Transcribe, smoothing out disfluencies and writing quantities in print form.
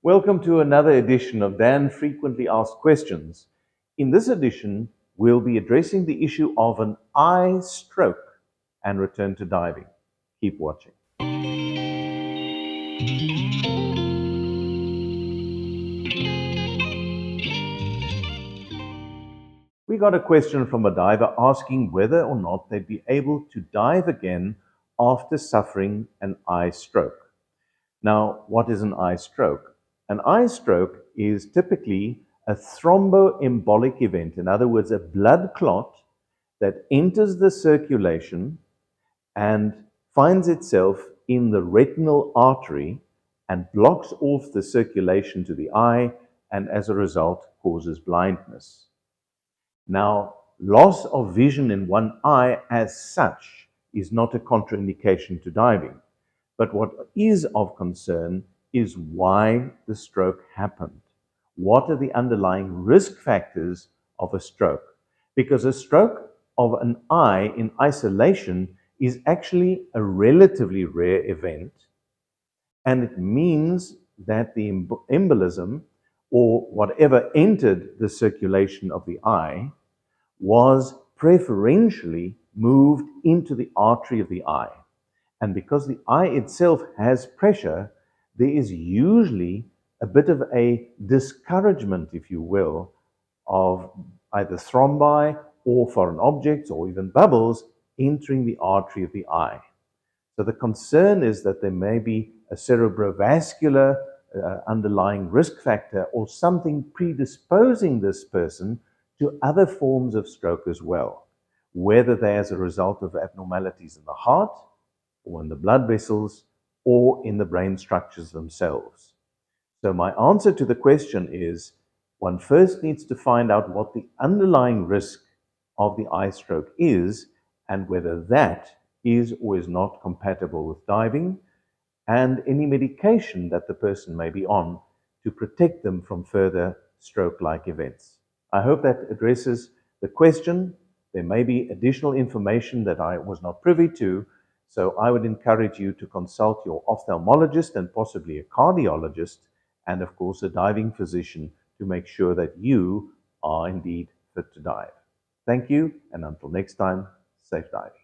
Welcome to another edition of Dan Frequently Asked Questions. In this edition, we'll be addressing the issue of an eye stroke and return to diving. Keep watching. We got a question from a diver asking whether or not they'd be able to dive again after suffering an eye stroke. Now, what is an eye stroke? An eye stroke is typically a thromboembolic event, in other words, a blood clot that enters the circulation and finds itself in the retinal artery and blocks off the circulation to the eye, and as a result causes blindness. Now, loss of vision in one eye as such is not a contraindication to diving. But what is of concern is why the stroke happened. What are the underlying risk factors of a stroke? Because a stroke of an eye in isolation is actually a relatively rare event, and it means that the embolism, or whatever entered the circulation of the eye, was preferentially moved into the artery of the eye. And because the eye itself has pressure, there is usually a bit of a discouragement, if you will, of either thrombi or foreign objects or even bubbles entering the artery of the eye. So the concern is that there may be a cerebrovascular underlying risk factor or something predisposing this person to other forms of stroke as well, whether they're as a result of abnormalities in the heart, or in the blood vessels, or in the brain structures themselves. So my answer to the question is, one first needs to find out what the underlying risk of the eye stroke is, and whether that is or is not compatible with diving, and any medication that the person may be on to protect them from further stroke-like events. I hope that addresses the question. There may be additional information that I was not privy to, so I would encourage you to consult your ophthalmologist and possibly a cardiologist, and of course a diving physician, to make sure that you are indeed fit to dive. Thank you, and until next time, safe diving.